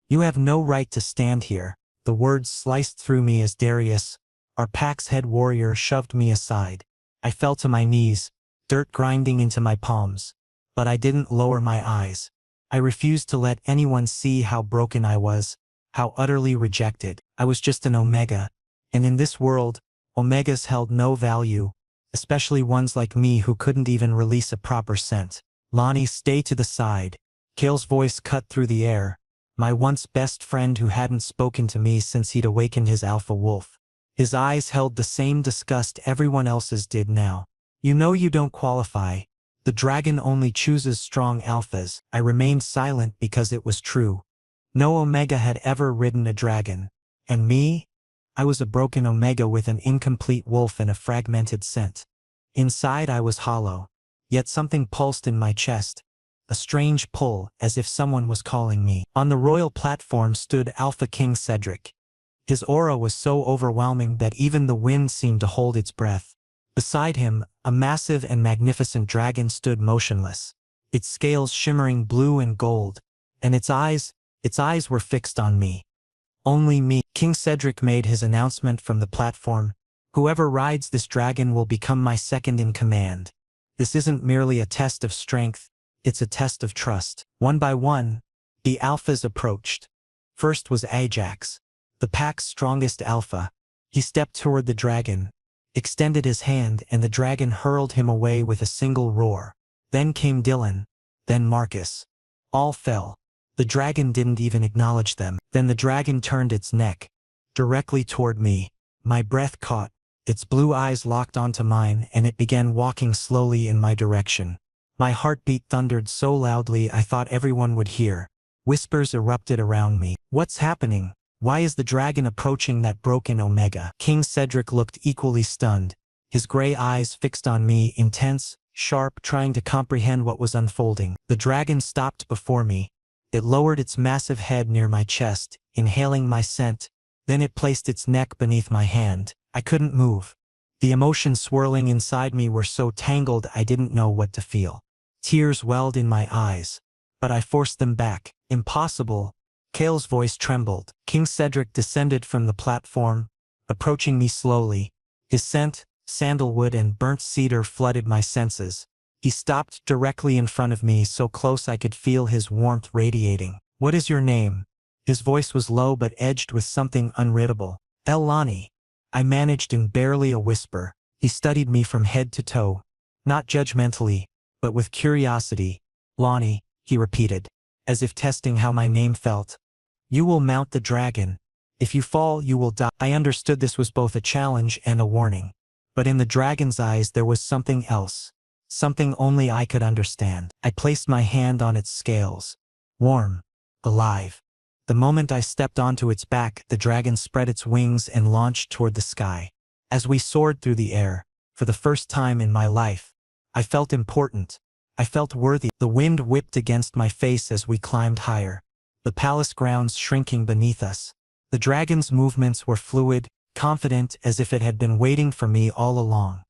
You have no right to stand here. The words sliced through me as Darius, our pack's head warrior, shoved me aside. I fell to my knees, dirt grinding into my palms. But I didn't lower my eyes. I refused to let anyone see how broken I was, how utterly rejected. I was just an omega. And in this world, omegas held no value, especially ones like me who couldn't even release a proper scent. Lonnie, stay to the side. Kale's voice cut through the air. My once best friend who hadn't spoken to me since he'd awakened his alpha wolf. His eyes held the same disgust everyone else's did now. You know you don't qualify. The dragon only chooses strong alphas. I remained silent because it was true. No omega had ever ridden a dragon. And me? I was a broken omega with an incomplete wolf and a fragmented scent. Inside I was hollow. Yet something pulsed in my chest. A strange pull, as if someone was calling me. On the royal platform stood Alpha King Cedric. His aura was so overwhelming that even the wind seemed to hold its breath. Beside him, a massive and magnificent dragon stood motionless, its scales shimmering blue and gold, and its eyes were fixed on me. Only me. King Cedric made his announcement from the platform. Whoever rides this dragon will become my second in command. This isn't merely a test of strength. It's a test of trust. One by one, the alphas approached. First was Ajax, the pack's strongest alpha. He stepped toward the dragon, extended his hand, and the dragon hurled him away with a single roar. Then came Dylan, then Marcus. All fell. The dragon didn't even acknowledge them. Then the dragon turned its neck, directly toward me. My breath caught, its blue eyes locked onto mine, and it began walking slowly in my direction. My heartbeat thundered so loudly I thought everyone would hear. Whispers erupted around me. What's happening? Why is the dragon approaching that broken omega? King Cedric looked equally stunned, his gray eyes fixed on me, intense, sharp, trying to comprehend what was unfolding. The dragon stopped before me. It lowered its massive head near my chest, inhaling my scent. Then it placed its neck beneath my hand. I couldn't move. The emotions swirling inside me were so tangled I didn't know what to feel. Tears welled in my eyes, but I forced them back. Impossible. Kale's voice trembled. King Cedric descended from the platform, approaching me slowly. His scent, sandalwood and burnt cedar, flooded my senses. He stopped directly in front of me, so close I could feel his warmth radiating. What is your name? His voice was low but edged with something unreadable. Lonnie. I managed in barely a whisper. He studied me from head to toe, not judgmentally, but with curiosity. Lonnie, he repeated, as if testing how my name felt. You will mount the dragon. If you fall, you will die. I understood this was both a challenge and a warning. But in the dragon's eyes there was something else. Something only I could understand. I placed my hand on its scales. Warm. Alive. The moment I stepped onto its back, the dragon spread its wings and launched toward the sky. As we soared through the air, for the first time in my life, I felt important. I felt worthy. The wind whipped against my face as we climbed higher, the palace grounds shrinking beneath us. The dragon's movements were fluid, confident, as if it had been waiting for me all along.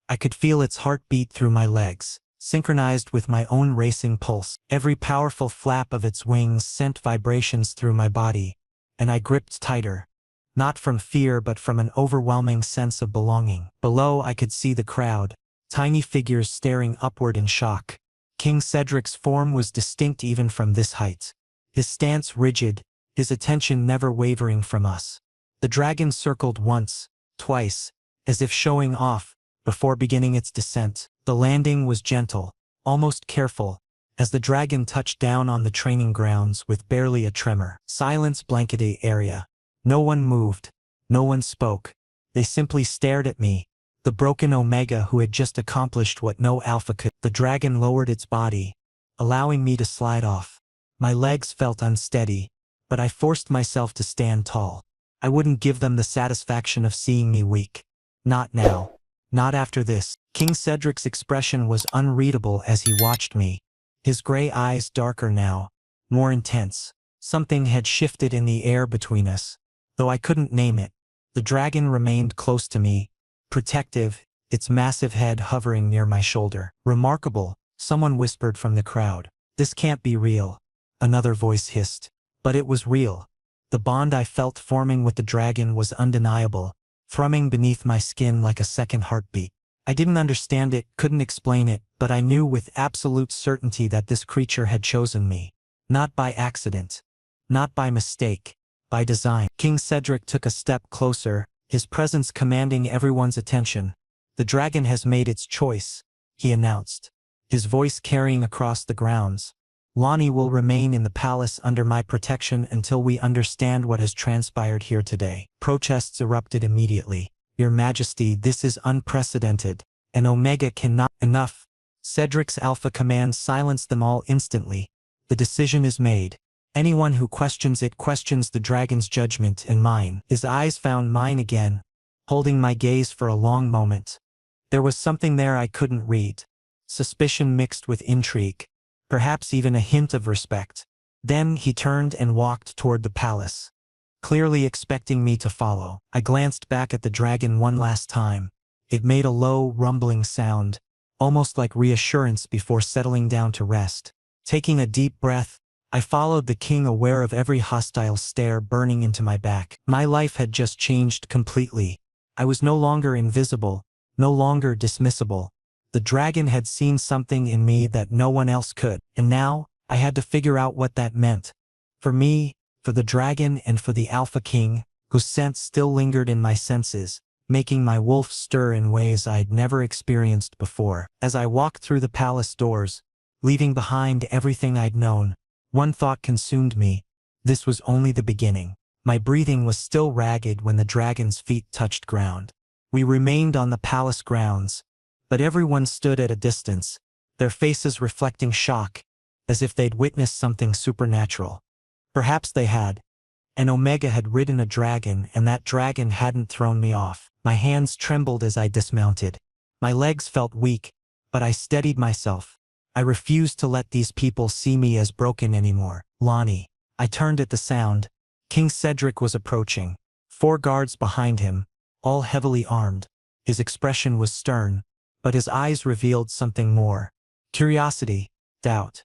I could feel its heartbeat through my legs, synchronized with my own racing pulse. Every powerful flap of its wings sent vibrations through my body, and I gripped tighter, not from fear but from an overwhelming sense of belonging. Below I could see the crowd, tiny figures staring upward in shock. King Cedric's form was distinct even from this height, his stance rigid, his attention never wavering from us. The dragon circled once, twice, as if showing off, before beginning its descent. The landing was gentle, almost careful, as the dragon touched down on the training grounds with barely a tremor. Silence blanketed the area. No one moved, no one spoke. They simply stared at me, the broken omega who had just accomplished what no alpha could. The dragon lowered its body, allowing me to slide off. My legs felt unsteady, but I forced myself to stand tall. I wouldn't give them the satisfaction of seeing me weak. Not now. Not after this. King Cedric's expression was unreadable as he watched me, his gray eyes darker now, more intense. Something had shifted in the air between us, though I couldn't name it. The dragon remained close to me, protective, its massive head hovering near my shoulder. Remarkable, someone whispered from the crowd. This can't be real, another voice hissed. But it was real. The bond I felt forming with the dragon was undeniable, thrumming beneath my skin like a second heartbeat. I didn't understand it, couldn't explain it, but I knew with absolute certainty that this creature had chosen me. Not by accident. Not by mistake. By design. King Cedric took a step closer, his presence commanding everyone's attention. "The dragon has made its choice," he announced, his voice carrying across the grounds. "Lonnie will remain in the palace under my protection until we understand what has transpired here today." Protests erupted immediately. "Your Majesty, this is unprecedented. An Omega cannot—" "Enough." Cedric's alpha command silenced them all instantly. "The decision is made. Anyone who questions it questions the dragon's judgment and mine." His eyes found mine again, holding my gaze for a long moment. There was something there I couldn't read. Suspicion mixed with intrigue. Perhaps even a hint of respect. Then he turned and walked toward the palace, clearly expecting me to follow. I glanced back at the dragon one last time. It made a low, rumbling sound, almost like reassurance before settling down to rest. Taking a deep breath, I followed the king, aware of every hostile stare burning into my back. My life had just changed completely. I was no longer invisible, no longer dismissible. The dragon had seen something in me that no one else could, and now, I had to figure out what that meant. For me, for the dragon, and for the Alpha King, whose scent still lingered in my senses, making my wolf stir in ways I'd never experienced before. As I walked through the palace doors, leaving behind everything I'd known, one thought consumed me. This was only the beginning. My breathing was still ragged when the dragon's feet touched ground. We remained on the palace grounds, but everyone stood at a distance, their faces reflecting shock, as if they'd witnessed something supernatural. Perhaps they had. An Omega had ridden a dragon, and that dragon hadn't thrown me off. My hands trembled as I dismounted. My legs felt weak, but I steadied myself. I refused to let these people see me as broken anymore. "Lonnie." I turned at the sound. King Cedric was approaching. 4 guards behind him, all heavily armed. His expression was stern, but his eyes revealed something more. Curiosity, doubt,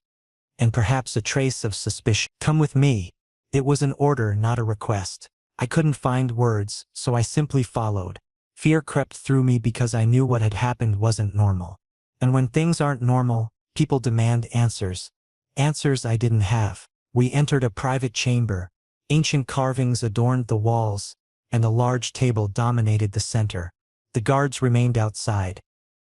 and perhaps a trace of suspicion. "Come with me." It was an order, not a request. I couldn't find words, so I simply followed. Fear crept through me because I knew what had happened wasn't normal. And when things aren't normal, people demand answers. Answers I didn't have. We entered a private chamber. Ancient carvings adorned the walls, and a large table dominated the center. The guards remained outside.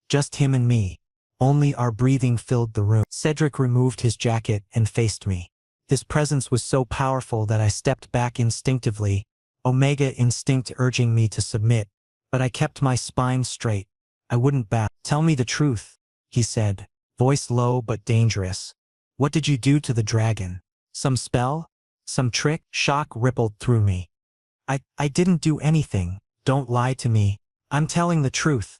Just him and me. Only our breathing filled the room. Cedric removed his jacket and faced me. His presence was so powerful that I stepped back instinctively, Omega instinct urging me to submit, but I kept my spine straight. I wouldn't bow. "Tell me the truth," he said, voice low but dangerous. "What did you do to the dragon? Some spell? Some trick?" Shock rippled through me. I didn't do anything. Don't lie to me. I'm telling the truth."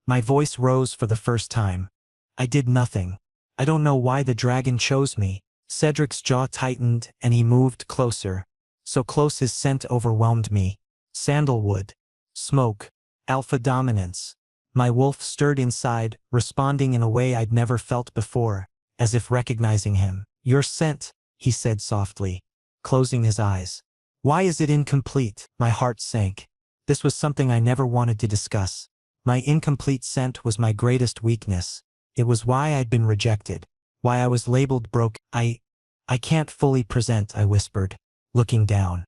My voice rose for the first time. "I did nothing. I don't know why the dragon chose me." Cedric's jaw tightened and he moved closer. So close his scent overwhelmed me. Sandalwood. Smoke. Alpha dominance. My wolf stirred inside, responding in a way I'd never felt before, as if recognizing him. "Your scent," he said softly, closing his eyes. "Why is it incomplete?" My heart sank. This was something I never wanted to discuss. My incomplete scent was my greatest weakness. It was why I'd been rejected. Why I was labeled broke. I can't fully present," I whispered, looking down.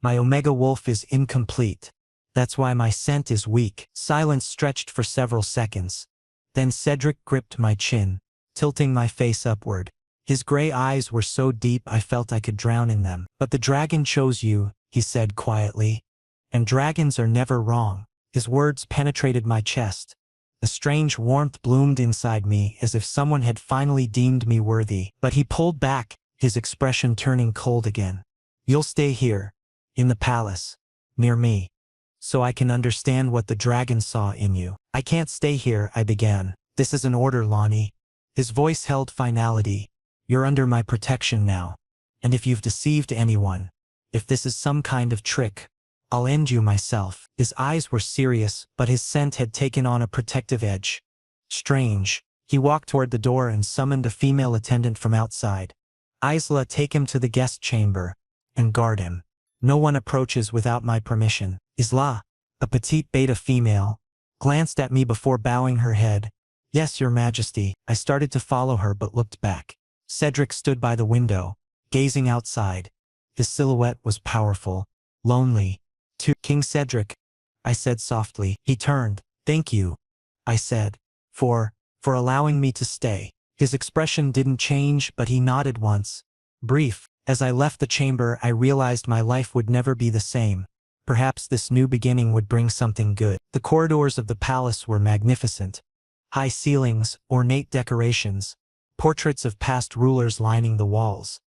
"My Omega wolf is incomplete. That's why my scent is weak." Silence stretched for several seconds. Then Cedric gripped my chin, tilting my face upward. His gray eyes were so deep I felt I could drown in them. "But the dragon chose you," he said quietly. "And dragons are never wrong." His words penetrated my chest. A strange warmth bloomed inside me, as if someone had finally deemed me worthy. But he pulled back, his expression turning cold again. "You'll stay here, in the palace, near me, so I can understand what the dragon saw in you." "I can't stay here," I began. "This is an order, Lonnie." His voice held finality. "You're under my protection now. And if you've deceived anyone, if this is some kind of trick, I'll end you myself." His eyes were serious, but his scent had taken on a protective edge. Strange. He walked toward the door and summoned a female attendant from outside. "Isla, take him to the guest chamber. and guard him. No one approaches without my permission. Isla, a petite beta female, glanced at me before bowing her head. Yes, your majesty. I started to follow her but looked back. Cedric stood by the window, gazing outside. His silhouette was powerful, lonely. To King Cedric, I said softly. He turned. Thank you, I said, for allowing me to stay. His expression didn't change, but he nodded once. Brief. As I left the chamber, I realized my life would never be the same. Perhaps this new beginning would bring something good. The corridors of the palace were magnificent. High ceilings, ornate decorations, portraits of past rulers lining the walls.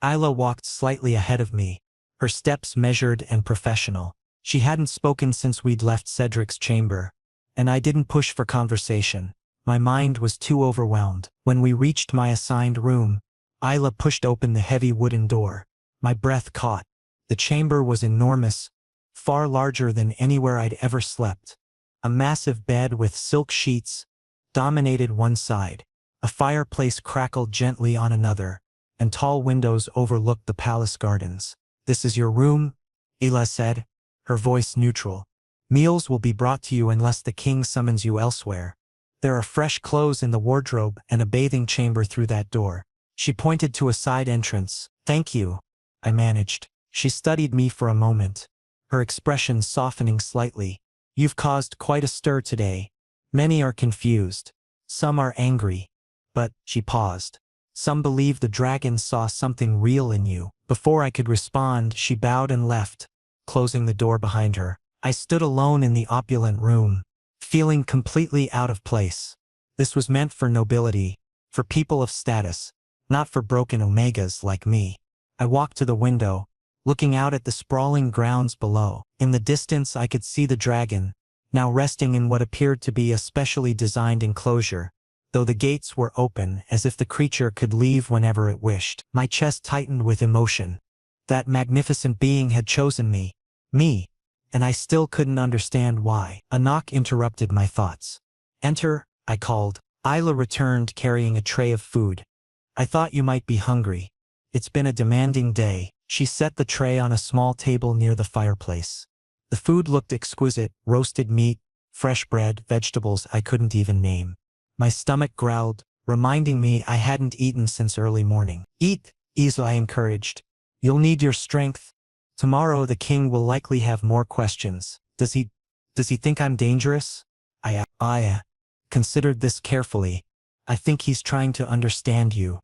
Isla walked slightly ahead of me, her steps measured and professional. She hadn't spoken since we'd left Cedric's chamber, and I didn't push for conversation. My mind was too overwhelmed. When we reached my assigned room, Isla pushed open the heavy wooden door. My breath caught. The chamber was enormous, far larger than anywhere I'd ever slept. A massive bed with silk sheets dominated one side. A fireplace crackled gently on another, and tall windows overlooked the palace gardens. This is your room, Isla said, her voice neutral. Meals will be brought to you unless the king summons you elsewhere. There are fresh clothes in the wardrobe and a bathing chamber through that door. She pointed to a side entrance. Thank you, I managed. She studied me for a moment, her expression softening slightly. You've caused quite a stir today. Many are confused. Some are angry. But, she paused. Some believe the dragon saw something real in you. Before I could respond, she bowed and left, closing the door behind her. I stood alone in the opulent room, feeling completely out of place. This was meant for nobility, for people of status, not for broken omegas like me. I walked to the window, looking out at the sprawling grounds below. In the distance I could see the dragon, now resting in what appeared to be a specially designed enclosure, though the gates were open as if the creature could leave whenever it wished. My chest tightened with emotion. That magnificent being had chosen me, and I still couldn't understand why. A knock interrupted my thoughts. Enter, I called. Isla returned carrying a tray of food. I thought you might be hungry. It's been a demanding day. She set the tray on a small table near the fireplace. The food looked exquisite: roasted meat, fresh bread, vegetables I couldn't even name. My stomach growled, reminding me I hadn't eaten since early morning. Eat, Isla, I encouraged. You'll need your strength. Tomorrow the king will likely have more questions. Does he think I'm dangerous? I considered this carefully. I think he's trying to understand you.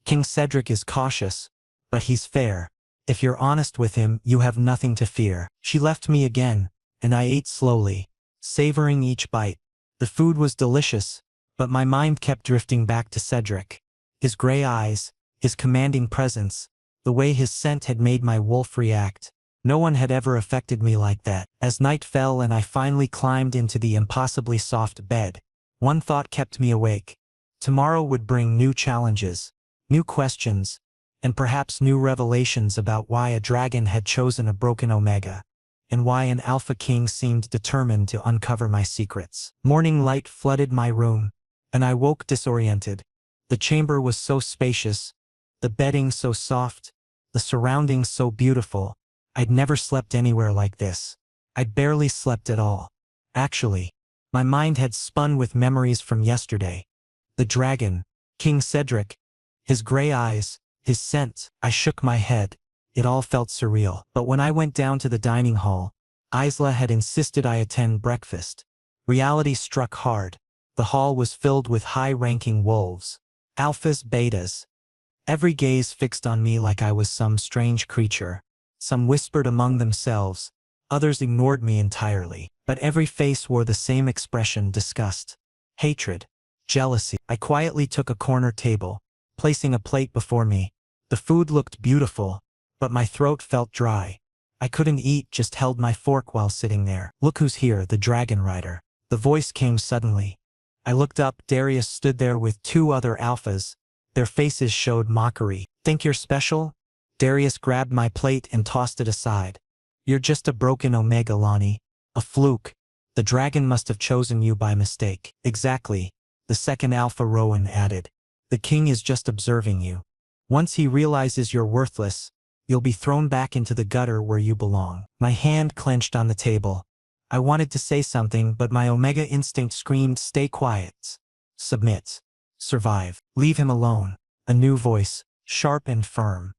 King Cedric is cautious, but he's fair. If you're honest with him, you have nothing to fear. She left me again, and I ate slowly, savoring each bite. The food was delicious, but my mind kept drifting back to Cedric. His gray eyes, his commanding presence, the way his scent had made my wolf react. No one had ever affected me like that. As night fell and I finally climbed into the impossibly soft bed, one thought kept me awake. Tomorrow would bring new challenges, new questions, and perhaps new revelations about why a dragon had chosen a broken omega, and why an alpha king seemed determined to uncover my secrets. Morning light flooded my room, and I woke disoriented. The chamber was so spacious, the bedding so soft, the surroundings so beautiful. I'd never slept anywhere like this. I'd barely slept at all. Actually, my mind had spun with memories from yesterday. The dragon, King Cedric, his gray eyes, his scent. I shook my head. It all felt surreal. But when I went down to the dining hall, Isla had insisted I attend breakfast. Reality struck hard. The hall was filled with high-ranking wolves, alphas, betas. Every gaze fixed on me like I was some strange creature. Some whispered among themselves, others ignored me entirely. But every face wore the same expression: disgust, hatred, jealousy. I quietly took a corner table, placing a plate before me. The food looked beautiful, but my throat felt dry. I couldn't eat, just held my fork while sitting there. Look who's here, the dragon rider. The voice came suddenly. I looked up. Darius stood there with two other alphas. Their faces showed mockery. Think you're special? Darius grabbed my plate and tossed it aside. You're just a broken omega, Lonnie. A fluke. The dragon must have chosen you by mistake. Exactly, the second alpha Rowan added. The king is just observing you. Once he realizes you're worthless, you'll be thrown back into the gutter where you belong. My hand clenched on the table. I wanted to say something, but my omega instinct screamed, stay quiet. Submit. Survive. Leave him alone. A new voice, sharp and firm.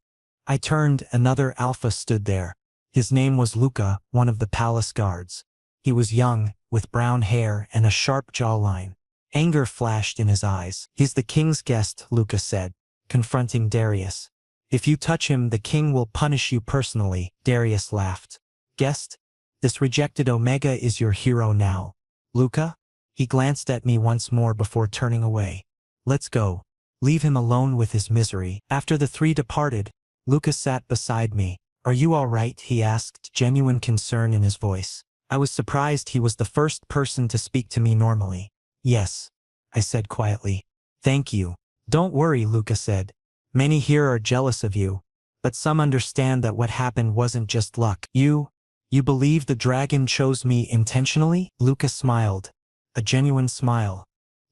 I turned, another alpha stood there. His name was Luca, one of the palace guards. He was young, with brown hair and a sharp jawline. Anger flashed in his eyes. He's the king's guest, Luca said, confronting Darius. If you touch him, the king will punish you personally. Darius laughed. Guest? This rejected omega is your hero now. Luca? He glanced at me once more before turning away. Let's go. Leave him alone with his misery. After the three departed, Luca sat beside me. Are you all right? He asked, genuine concern in his voice. I was surprised he was the first person to speak to me normally. Yes, I said quietly. Thank you. Don't worry, Luca said. Many here are jealous of you, but some understand that what happened wasn't just luck. You believe the dragon chose me intentionally? Luca smiled. A genuine smile.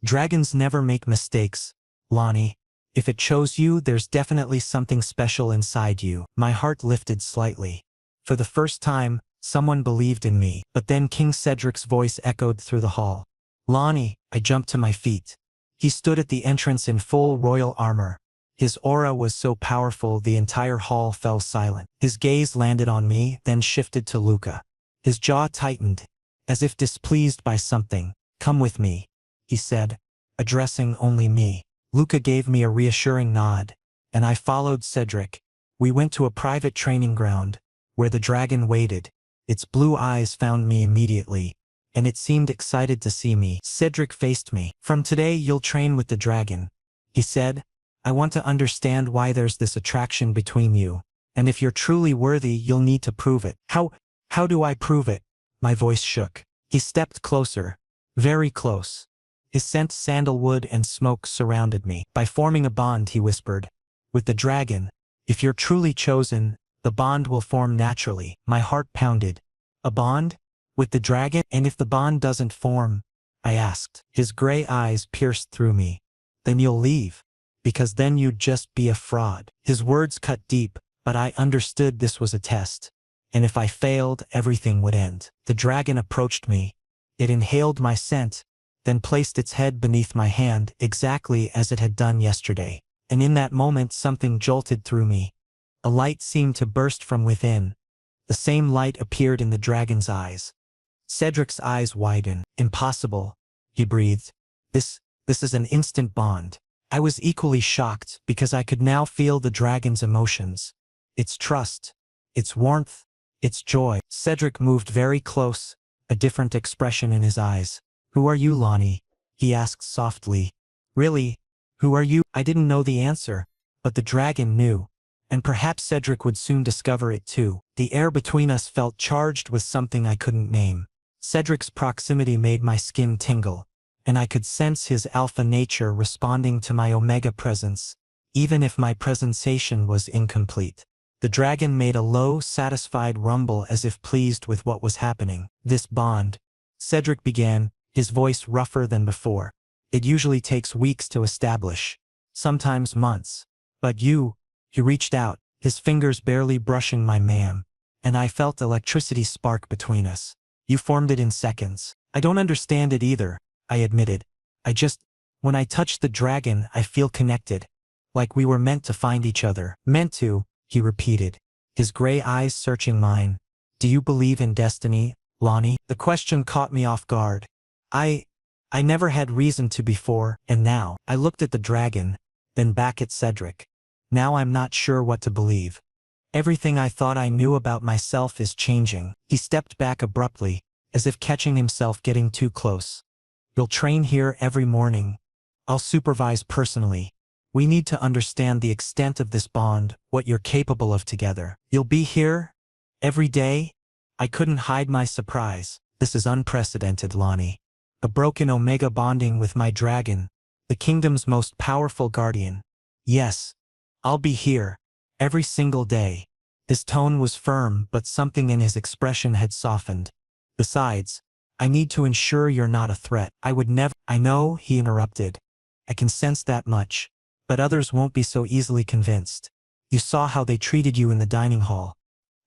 Dragons never make mistakes, Lonnie. If it chose you, there's definitely something special inside you. My heart lifted slightly. For the first time, someone believed in me. But then King Cedric's voice echoed through the hall. Lonnie, I jumped to my feet. He stood at the entrance in full royal armor. His aura was so powerful the entire hall fell silent. His gaze landed on me, then shifted to Luca. His jaw tightened, as if displeased by something. Come with me, he said, addressing only me. Luca gave me a reassuring nod, and I followed Cedric. We went to a private training ground, where the dragon waited. Its blue eyes found me immediately, and it seemed excited to see me. Cedric faced me. From today you'll train with the dragon, he said. I want to understand why there's this attraction between you, and if you're truly worthy you'll need to prove it. How do I prove it? My voice shook. He stepped closer, very close. His scent sandalwood and smoke surrounded me. By forming a bond, he whispered. With the dragon, if you're truly chosen, the bond will form naturally. My heart pounded. A bond? With the dragon? And if the bond doesn't form? I asked. His gray eyes pierced through me. Then you'll leave. Because then you'd just be a fraud. His words cut deep, but I understood this was a test. And if I failed, everything would end. The dragon approached me. It inhaled my scent, then placed its head beneath my hand exactly as it had done yesterday. And in that moment something jolted through me. A light seemed to burst from within. The same light appeared in the dragon's eyes. Cedric's eyes widened. Impossible, he breathed. This is an instant bond. I was equally shocked because I could now feel the dragon's emotions. Its trust, its warmth, its joy. Cedric moved very close, a different expression in his eyes. Who are you, Lonnie? He asked softly. Really? Who are you? I didn't know the answer, but the dragon knew. And perhaps Cedric would soon discover it too. The air between us felt charged with something I couldn't name. Cedric's proximity made my skin tingle, and I could sense his alpha nature responding to my omega presence, even if my presentation was incomplete. The dragon made a low, satisfied rumble as if pleased with what was happening. This bond, Cedric began, his voice rougher than before. It usually takes weeks to establish, sometimes months. But he reached out, his fingers barely brushing my mane, and I felt electricity spark between us. You formed it in seconds. I don't understand it either, I admitted. When I touch the dragon, I feel connected. Like we were meant to find each other. Meant to, he repeated, his gray eyes searching mine. Do you believe in destiny, Lonnie? The question caught me off guard. I never had reason to before, and now. I looked at the dragon, then back at Cedric. Now I'm not sure what to believe. Everything I thought I knew about myself is changing. He stepped back abruptly, as if catching himself getting too close. You'll train here every morning. I'll supervise personally. We need to understand the extent of this bond, what you're capable of together. You'll be here? Every day? I couldn't hide my surprise. This is unprecedented, Lonnie. A broken omega bonding with my dragon, the kingdom's most powerful guardian. Yes, I'll be here, every single day. His tone was firm, but something in his expression had softened. Besides, I need to ensure you're not a threat. I would never— I know, he interrupted. I can sense that much, but others won't be so easily convinced. You saw how they treated you in the dining hall.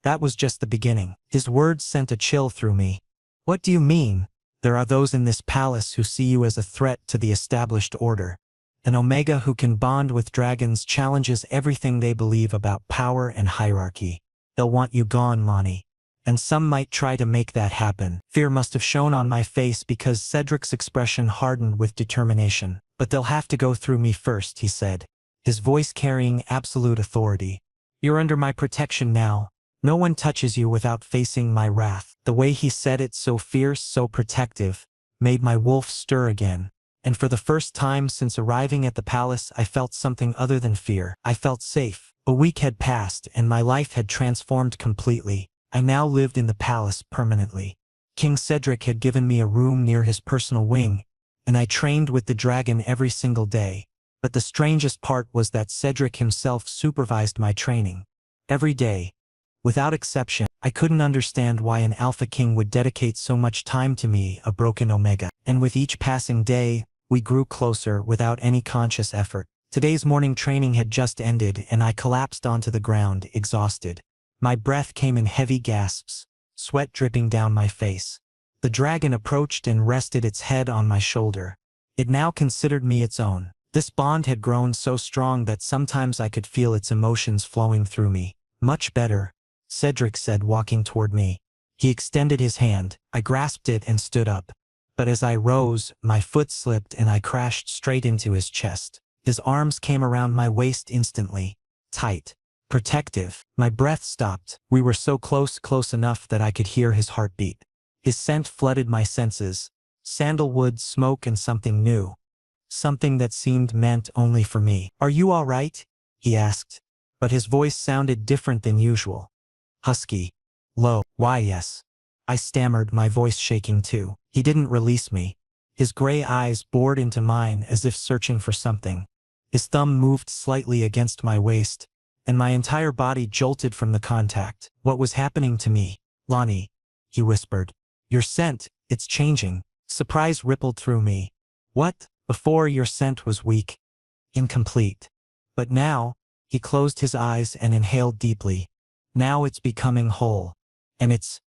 That was just the beginning. His words sent a chill through me. What do you mean? There are those in this palace who see you as a threat to the established order. An Omega who can bond with dragons challenges everything they believe about power and hierarchy. They'll want you gone, Lonnie. And some might try to make that happen. Fear must have shown on my face because Cedric's expression hardened with determination. But they'll have to go through me first, he said, his voice carrying absolute authority. You're under my protection now. No one touches you without facing my wrath. The way he said it, so fierce, so protective, made my wolf stir again. And for the first time since arriving at the palace, I felt something other than fear. I felt safe. A week had passed and my life had transformed completely. I now lived in the palace permanently. King Cedric had given me a room near his personal wing, and I trained with the dragon every single day. But the strangest part was that Cedric himself supervised my training. Every day. Without exception, I couldn't understand why an Alpha King would dedicate so much time to me, a broken Omega. And with each passing day, we grew closer without any conscious effort. Today's morning training had just ended and I collapsed onto the ground, exhausted. My breath came in heavy gasps, sweat dripping down my face. The dragon approached and rested its head on my shoulder. It now considered me its own. This bond had grown so strong that sometimes I could feel its emotions flowing through me. Much better, Cedric said, walking toward me. He extended his hand. I grasped it and stood up. But as I rose, my foot slipped and I crashed straight into his chest. His arms came around my waist instantly. Tight. Protective. My breath stopped. We were so close enough that I could hear his heartbeat. His scent flooded my senses. Sandalwood, smoke, and something new. Something that seemed meant only for me. Are you all right? He asked. But his voice sounded different than usual. Husky. Low. Why, yes. I stammered, my voice shaking too. He didn't release me. His gray eyes bored into mine as if searching for something. His thumb moved slightly against my waist, and my entire body jolted from the contact. What was happening to me? Lonnie, he whispered. Your scent, it's changing. Surprise rippled through me. What? Before your scent was weak. Incomplete. But now, he closed his eyes and inhaled deeply. Now it's becoming whole. And it's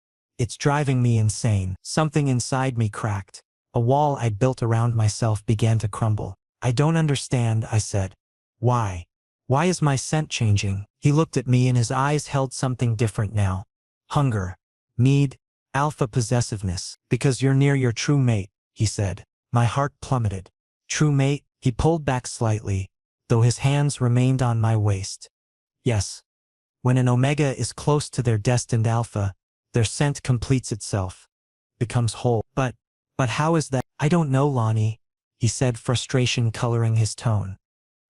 driving me insane. Something inside me cracked. A wall I'd built around myself began to crumble. I don't understand, I said. Why? Why is my scent changing? He looked at me and his eyes held something different now. Hunger. Need. Alpha possessiveness. Because you're near your true mate, he said. My heart plummeted. True mate? He pulled back slightly, though his hands remained on my waist. Yes. When an Omega is close to their destined Alpha, their scent completes itself. Becomes whole. But how is that? I don't know, Lonnie, he said, frustration coloring his tone.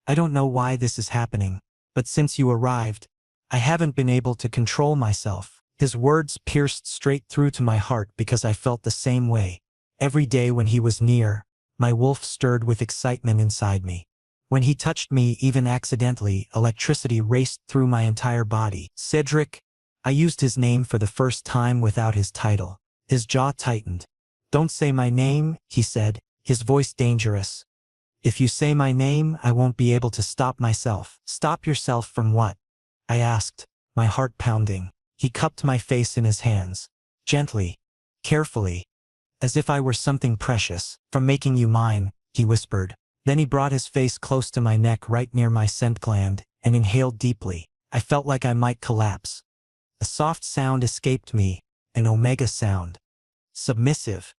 I don't know why this is happening, but since you arrived, I haven't been able to control myself. His words pierced straight through to my heart because I felt the same way. Every day when he was near, my wolf stirred with excitement inside me. When he touched me, even accidentally, electricity raced through my entire body. Cedric, I used his name for the first time without his title. His jaw tightened. Don't say my name, he said, his voice dangerous. If you say my name, I won't be able to stop myself. Stop yourself from what? I asked, my heart pounding. He cupped my face in his hands. Gently. Carefully. As if I were something precious. From making you mine, he whispered. Then he brought his face close to my neck right near my scent gland, and inhaled deeply. I felt like I might collapse. A soft sound escaped me, an Omega sound. Submissive.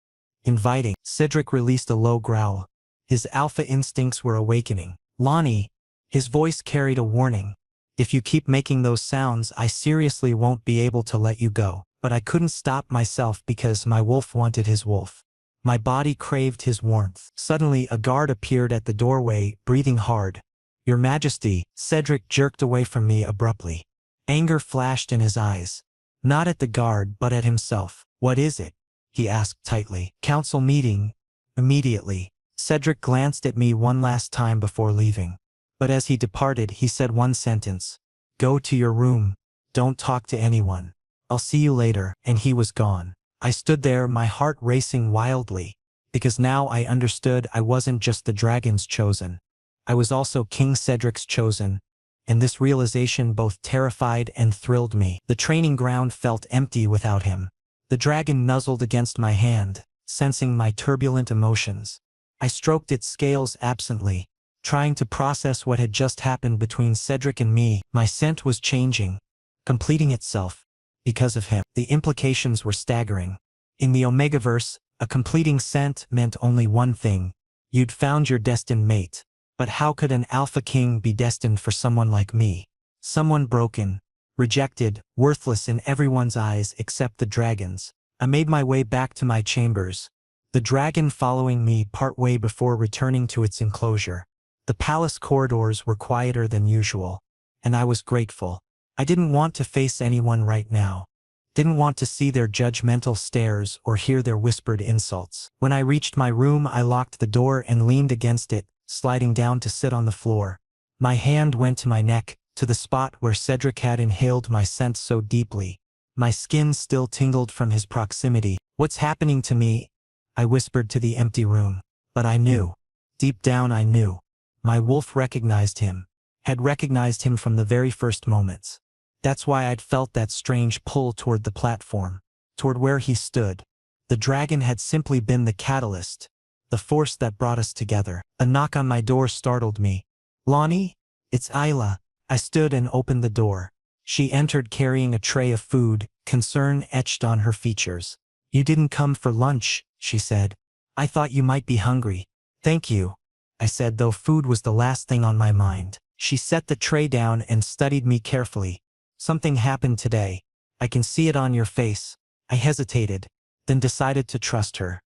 Inviting. Cedric released a low growl. His alpha instincts were awakening. Lonnie, his voice carried a warning. If you keep making those sounds, I seriously won't be able to let you go. But I couldn't stop myself because my wolf wanted his wolf. My body craved his warmth. Suddenly, a guard appeared at the doorway, breathing hard. Your Majesty, Cedric jerked away from me abruptly. Anger flashed in his eyes. Not at the guard, but at himself. What is it? He asked tightly. Council meeting. Immediately. Cedric glanced at me one last time before leaving. But as he departed, he said one sentence. Go to your room. Don't talk to anyone. I'll see you later. And he was gone. I stood there, my heart racing wildly. Because now I understood I wasn't just the dragon's chosen. I was also King Cedric's chosen. and this realization both terrified and thrilled me. The training ground felt empty without him. The dragon nuzzled against my hand, sensing my turbulent emotions. I stroked its scales absently, trying to process what had just happened between Cedric and me. My scent was changing, completing itself. Because of him, the implications were staggering. In the omegaverse, a completing scent meant only one thing: you'd found your destined mate. But how could an alpha king be destined for someone like me? Someone broken, rejected, worthless in everyone's eyes except the dragon's. I made my way back to my chambers, the dragon following me partway before returning to its enclosure. The palace corridors were quieter than usual, and I was grateful. I didn't want to face anyone right now. Didn't want to see their judgmental stares or hear their whispered insults. When I reached my room, I locked the door and leaned against it, sliding down to sit on the floor. My hand went to my neck, to the spot where Cedric had inhaled my scent so deeply. My skin still tingled from his proximity. "What's happening to me?" I whispered to the empty room. But I knew. Deep down I knew. My wolf recognized him. Had recognized him from the very first moments. That's why I'd felt that strange pull toward the platform, toward where he stood. The dragon had simply been the catalyst, the force that brought us together. A knock on my door startled me. "Lonnie? It's Isla." I stood and opened the door. She entered carrying a tray of food, concern etched on her features. "You didn't come for lunch," she said. "I thought you might be hungry." "Thank you," I said, though food was the last thing on my mind. She set the tray down and studied me carefully. "Something happened today. I can see it on your face." I hesitated, then decided to trust her.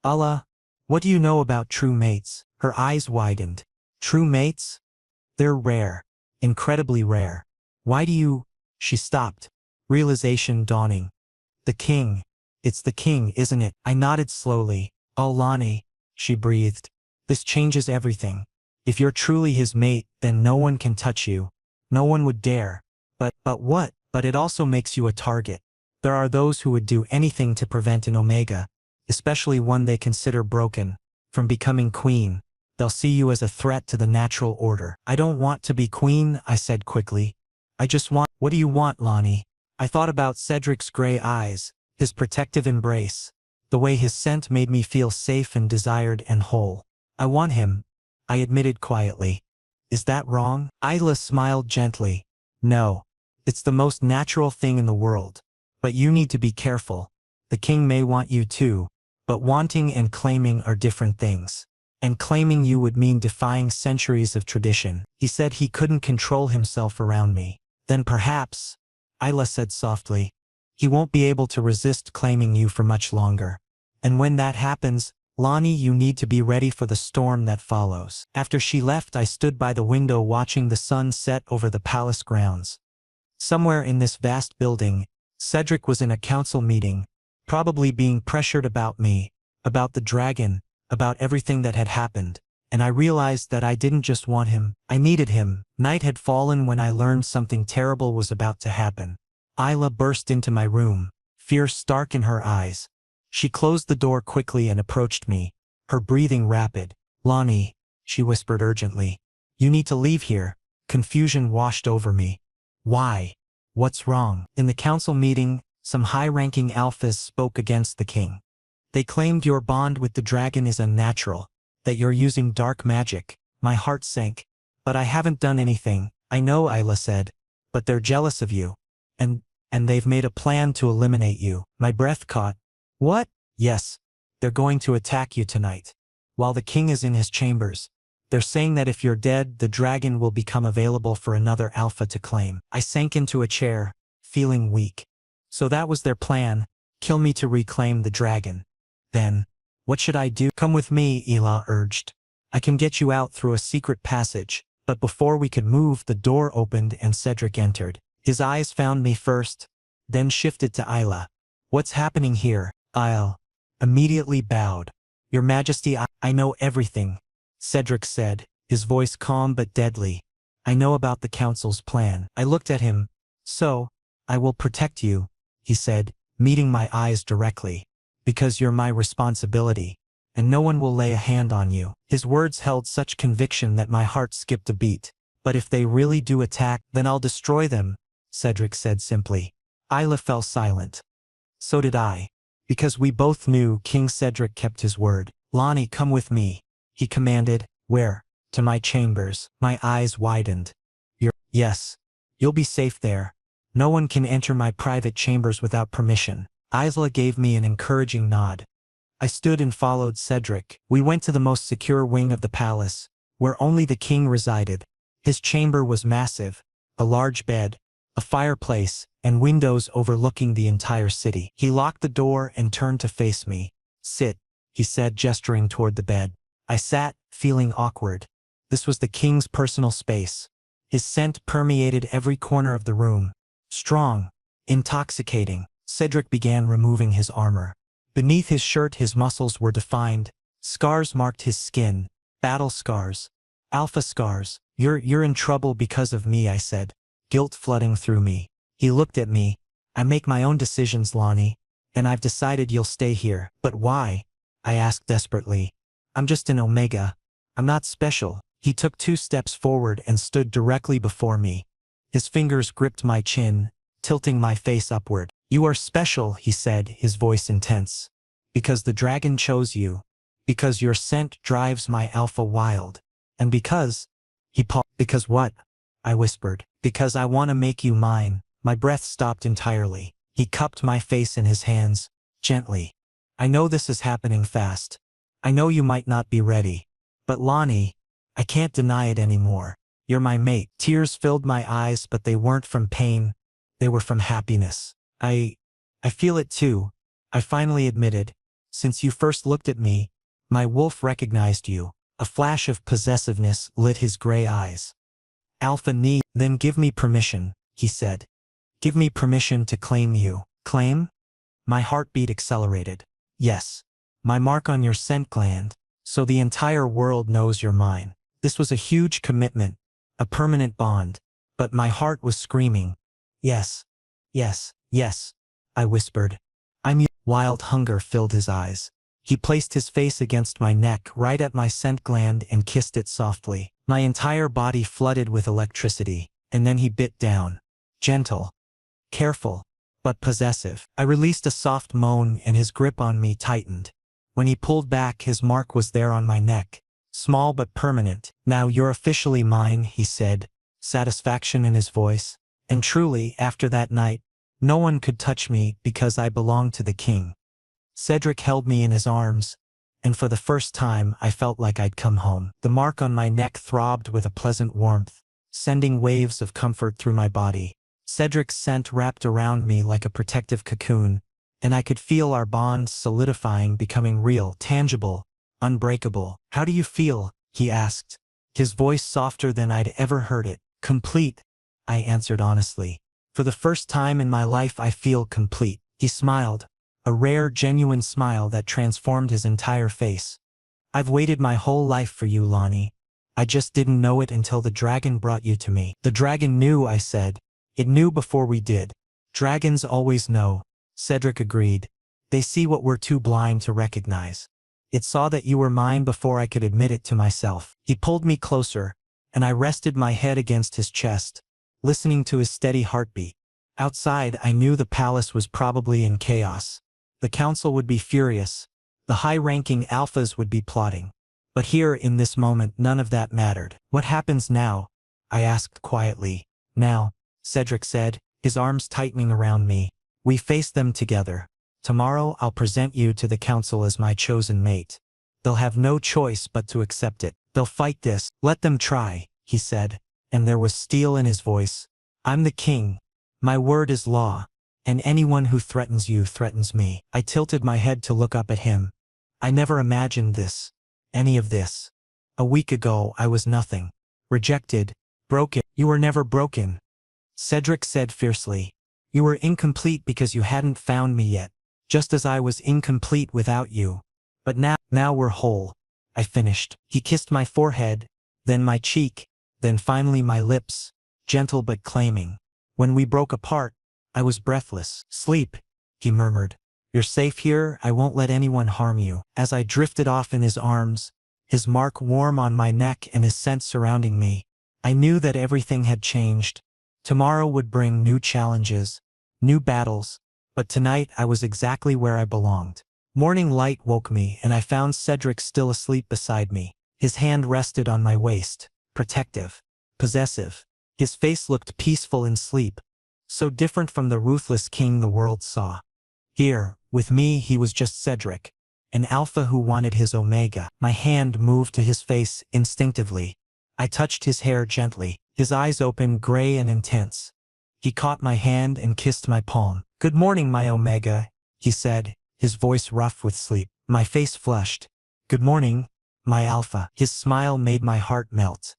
"Allah, what do you know about true mates?" Her eyes widened. "True mates? They're rare. Incredibly rare. Why do you—" She stopped, realization dawning. "The king. It's the king, isn't it?" I nodded slowly. "Oh, Lonnie," she breathed. "This changes everything. If you're truly his mate, then no one can touch you. No one would dare. But what? But it also makes you a target. There are those who would do anything to prevent an Omega, especially one they consider broken, from becoming queen. They'll see you as a threat to the natural order." "I don't want to be queen," I said quickly. "I just want—" "What do you want, Lonnie?" I thought about Cedric's gray eyes, his protective embrace, the way his scent made me feel safe and desired and whole. "I want him," I admitted quietly. "Is that wrong?" Isla smiled gently. "No. It's the most natural thing in the world. But you need to be careful. The king may want you too, but wanting and claiming are different things. And claiming you would mean defying centuries of tradition." He said he couldn't control himself around me. "Then perhaps," Isla said softly, "he won't be able to resist claiming you for much longer. And when that happens, Lonnie, you need to be ready for the storm that follows." After she left, I stood by the window watching the sun set over the palace grounds. Somewhere in this vast building, Cedric was in a council meeting, probably being pressured about me, about the dragon, about everything that had happened. And I realized that I didn't just want him, I needed him. Night had fallen when I learned something terrible was about to happen. Isla burst into my room, fear stark in her eyes. She closed the door quickly and approached me, her breathing rapid. "Lonnie," she whispered urgently, "you need to leave here." Confusion washed over me. "Why? What's wrong?" In the council meeting, some high-ranking alphas spoke against the king. They claimed your bond with the dragon is unnatural, that you're using dark magic. My heart sank. "But I haven't done anything." "I know," Isla said, "but they're jealous of you. And they've made a plan to eliminate you." My breath caught. "What?" "Yes. They're going to attack you tonight, while the king is in his chambers. They're saying that if you're dead, the dragon will become available for another alpha to claim." I sank into a chair, feeling weak. So that was their plan, kill me to reclaim the dragon. Then, what should I do? "Come with me," Ela urged. "I can get you out through a secret passage." But before we could move, the door opened and Cedric entered. His eyes found me first, then shifted to Isla. "What's happening here?" Isla immediately bowed. "Your Majesty, I know everything," Cedric said, his voice calm but deadly. "I know about the council's plan." I looked at him. "So, I will protect you," he said, meeting my eyes directly. "Because you're my responsibility, and no one will lay a hand on you." His words held such conviction that my heart skipped a beat. But if they really do attack, then I'll destroy them, Cedric said simply. Isla fell silent. So did I. Because we both knew King Cedric kept his word. Lonnie, come with me, he commanded. Where? To my chambers. My eyes widened. Yes. You'll be safe there. No one can enter my private chambers without permission. Isla gave me an encouraging nod. I stood and followed Cedric. We went to the most secure wing of the palace, where only the king resided. His chamber was massive, a large bed, a fireplace, and windows overlooking the entire city. He locked the door and turned to face me. Sit, he said, gesturing toward the bed. I sat, feeling awkward. This was the king's personal space. His scent permeated every corner of the room. Strong, intoxicating. Cedric began removing his armor. Beneath his shirt his muscles were defined. Scars marked his skin. Battle scars. Alpha scars. You're in trouble because of me, I said, guilt flooding through me. He looked at me. I make my own decisions, Lonnie, and I've decided you'll stay here. But why? I asked desperately. I'm just an Omega. I'm not special. He took 2 steps forward and stood directly before me. His fingers gripped my chin, tilting my face upward. You are special, he said, his voice intense. Because the dragon chose you. Because your scent drives my alpha wild. And because... He paused. Because what? I whispered. Because I want to make you mine. My breath stopped entirely. He cupped my face in his hands, gently. I know this is happening fast. I know you might not be ready. But Lonnie, I can't deny it anymore. You're my mate. Tears filled my eyes, but they weren't from pain. They were from happiness. I feel it too, I finally admitted. Since you first looked at me, my wolf recognized you. A flash of possessiveness lit his gray eyes. Alpha need, then give me permission, he said. Give me permission to claim you. Claim? My heartbeat accelerated. Yes. My mark on your scent gland, so the entire world knows you're mine. This was a huge commitment, a permanent bond. But my heart was screaming. Yes. Yes. Yes. I whispered. Wild hunger filled his eyes. He placed his face against my neck right at my scent gland and kissed it softly. My entire body flooded with electricity, and then he bit down. Gentle. Careful. But possessive. I released a soft moan and his grip on me tightened. When he pulled back, his mark was there on my neck. Small but permanent. Now you're officially mine, he said, satisfaction in his voice. And truly, after that night, no one could touch me because I belonged to the king. Cedric held me in his arms, and for the first time I felt like I'd come home. The mark on my neck throbbed with a pleasant warmth, sending waves of comfort through my body. Cedric's scent wrapped around me like a protective cocoon, and I could feel our bond solidifying, becoming real, tangible, unbreakable. How do you feel? He asked, his voice softer than I'd ever heard it. Complete, I answered honestly. For the first time in my life I feel complete. He smiled, a rare, genuine smile that transformed his entire face. I've waited my whole life for you, Lonnie. I just didn't know it until the dragon brought you to me. The dragon knew, I said. It knew before we did. Dragons always know, Cedric agreed. They see what we're too blind to recognize. It saw that you were mine before I could admit it to myself. He pulled me closer, and I rested my head against his chest, listening to his steady heartbeat. Outside, I knew the palace was probably in chaos. The council would be furious. The high-ranking alphas would be plotting. But here, in this moment, none of that mattered. What happens now? I asked quietly. Now, Cedric said, his arms tightening around me. We face them together. Tomorrow I'll present you to the council as my chosen mate. They'll have no choice but to accept it. They'll fight this. Let them try, he said, and there was steel in his voice. I'm the king. My word is law, and anyone who threatens you threatens me. I tilted my head to look up at him. I never imagined this. Any of this. A week ago I was nothing. Rejected. Broken. You were never broken. Cedric said fiercely. You were incomplete because you hadn't found me yet, just as I was incomplete without you. But now we're whole. I finished. He kissed my forehead, then my cheek, then finally my lips, gentle but claiming. When we broke apart, I was breathless. Sleep, he murmured. You're safe here, I won't let anyone harm you. As I drifted off in his arms, his mark warm on my neck and his scent surrounding me, I knew that everything had changed. Tomorrow would bring new challenges, new battles, but tonight I was exactly where I belonged. Morning light woke me and I found Cedric still asleep beside me. His hand rested on my waist, protective, possessive. His face looked peaceful in sleep, so different from the ruthless king the world saw. Here, with me, he was just Cedric, an alpha who wanted his omega. My hand moved to his face instinctively. I touched his hair gently, his eyes open, gray and intense. He caught my hand and kissed my palm. "Good morning, my omega," he said, his voice rough with sleep. My face flushed. "Good morning, my alpha." His smile made my heart melt.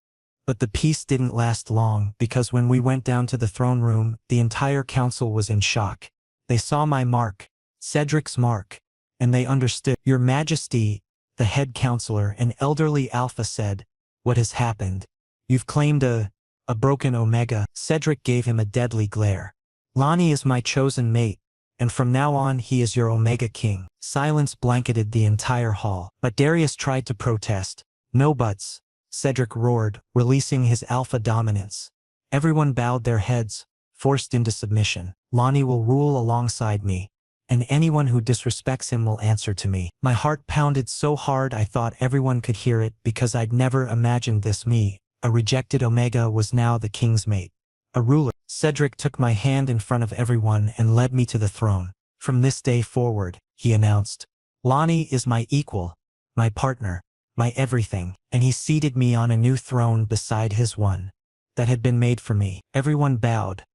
But the peace didn't last long, because when we went down to the throne room, the entire council was in shock. They saw my mark, Cedric's mark, and they understood. "Your Majesty," the head counselor, an elderly alpha, said, "what has happened? You've claimed a broken omega." Cedric gave him a deadly glare. "Lonnie is my chosen mate, and from now on he is your omega king." Silence blanketed the entire hall, but Darius tried to protest. "No buts," Cedric roared, releasing his alpha dominance. Everyone bowed their heads, forced into submission. "Lonnie will rule alongside me, and anyone who disrespects him will answer to me." My heart pounded so hard I thought everyone could hear it, because I'd never imagined this. Me, a rejected omega, was now the king's mate, a ruler. Cedric took my hand in front of everyone and led me to the throne. "From this day forward," he announced, "Lonnie is my equal, my partner, my everything." And he seated me on a new throne beside his one that had been made for me. Everyone bowed,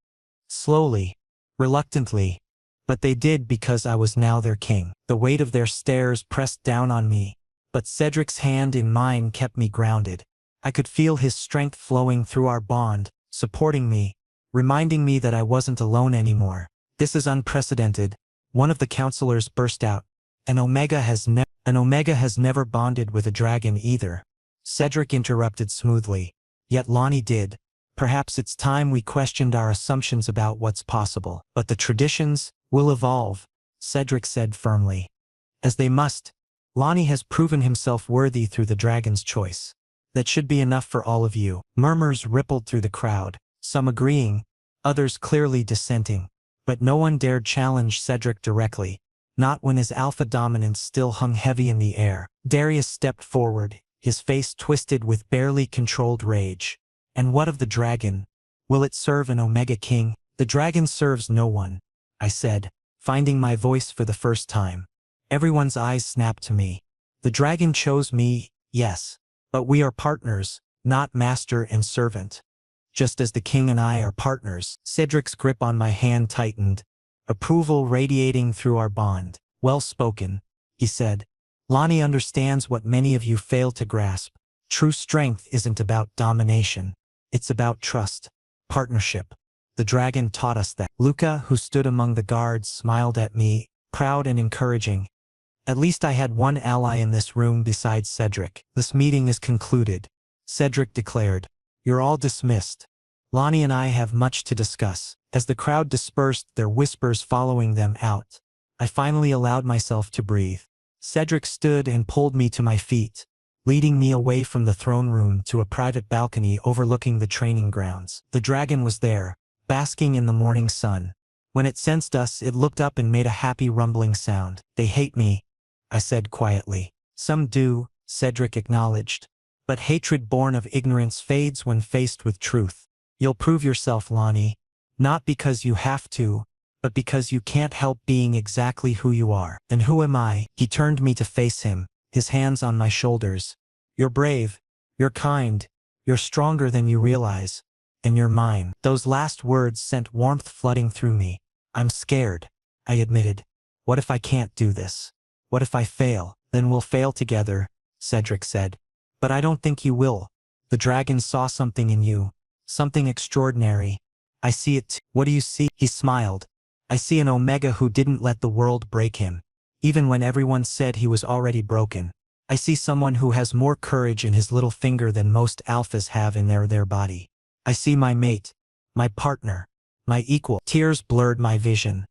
slowly, reluctantly, but they did because I was now their king. The weight of their stares pressed down on me, but Cedric's hand in mine kept me grounded. I could feel his strength flowing through our bond, supporting me, reminding me that I wasn't alone anymore. "This is unprecedented," one of the counselors burst out. An omega has never bonded with a dragon either," Cedric interrupted smoothly. "Yet Lonnie did. Perhaps it's time we questioned our assumptions about what's possible." "But the traditions will evolve," Cedric said firmly. "As they must. Lonnie has proven himself worthy through the dragon's choice. That should be enough for all of you." Murmurs rippled through the crowd, some agreeing, others clearly dissenting. But no one dared challenge Cedric directly, not when his alpha dominance still hung heavy in the air. Darius stepped forward, his face twisted with barely controlled rage. "And what of the dragon? Will it serve an omega king?" "The dragon serves no one," I said, finding my voice for the first time. Everyone's eyes snapped to me. "The dragon chose me, yes. But we are partners, not master and servant. Just as the king and I are partners." Cedric's grip on my hand tightened, approval radiating through our bond. "Well spoken," he said. "Lonnie understands what many of you fail to grasp. True strength isn't about domination. It's about trust, partnership. The dragon taught us that." Luca, who stood among the guards, smiled at me, proud and encouraging. At least I had one ally in this room besides Cedric. "This meeting is concluded," Cedric declared. "You're all dismissed. Lonnie and I have much to discuss." As the crowd dispersed, their whispers following them out, I finally allowed myself to breathe. Cedric stood and pulled me to my feet, leading me away from the throne room to a private balcony overlooking the training grounds. The dragon was there, basking in the morning sun. When it sensed us, it looked up and made a happy rumbling sound. "They hate me," I said quietly. "Some do," Cedric acknowledged. "But hatred born of ignorance fades when faced with truth. You'll prove yourself, Lonnie. Not because you have to, but because you can't help being exactly who you are." "And who am I?" He turned me to face him, his hands on my shoulders. "You're brave. You're kind. You're stronger than you realize. And you're mine." Those last words sent warmth flooding through me. "I'm scared," I admitted. "What if I can't do this? What if I fail?" "Then we'll fail together," Cedric said. "But I don't think you will. The dragon saw something in you. Something extraordinary. I see it too." "What do you see?" He smiled. "I see an omega who didn't let the world break him, even when everyone said he was already broken. I see someone who has more courage in his little finger than most alphas have in their body. I see my mate, my partner, my equal." Tears blurred my vision.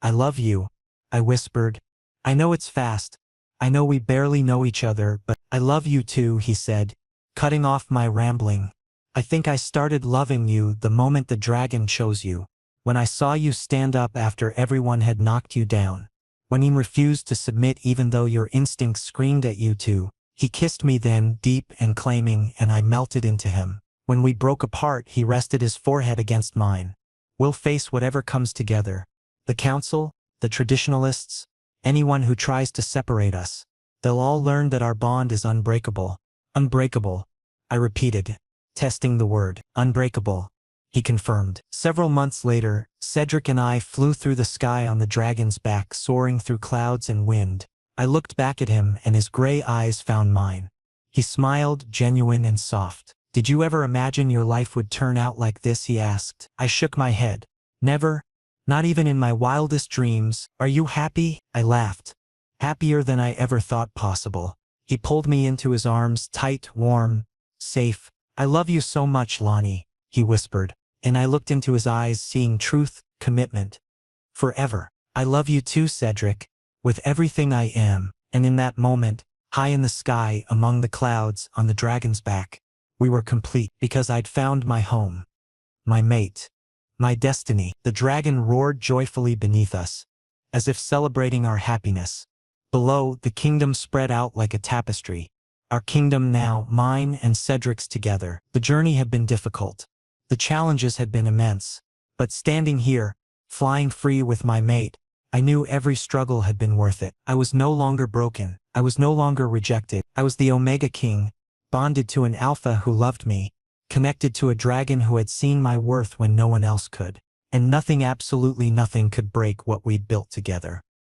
"I love you," I whispered. "I know it's fast. I know we barely know each other, but I love you too," he said, cutting off my rambling. I think I started loving you the moment the dragon chose you. When I saw you stand up after everyone had knocked you down. When you refused to submit even though your instincts screamed at you to. He kissed me then, deep and claiming, and I melted into him. When we broke apart, he rested his forehead against mine. We'll face whatever comes together. The council, the traditionalists, anyone who tries to separate us. They'll all learn that our bond is unbreakable. Unbreakable, I repeated, testing the word. Unbreakable, he confirmed. Several months later, Cedric and I flew through the sky on the dragon's back, soaring through clouds and wind. I looked back at him and his gray eyes found mine. He smiled, genuine and soft. Did you ever imagine your life would turn out like this? He asked. I shook my head. Never. Not even in my wildest dreams. Are you happy? I laughed. Happier than I ever thought possible. He pulled me into his arms, tight, warm, safe. I love you so much, Lonnie, he whispered. And I looked into his eyes, seeing truth, commitment. Forever. I love you too, Cedric. With everything I am. And in that moment, high in the sky, among the clouds, on the dragon's back, we were complete, because I'd found my home. My mate. My destiny. The dragon roared joyfully beneath us, as if celebrating our happiness. Below, the kingdom spread out like a tapestry. Our kingdom now, mine and Cedric's together. The journey had been difficult. The challenges had been immense. But standing here, flying free with my mate, I knew every struggle had been worth it. I was no longer broken. I was no longer rejected. I was the Omega King, bonded to an alpha who loved me, connected to a dragon who had seen my worth when no one else could. And nothing, absolutely nothing, could break what we'd built together.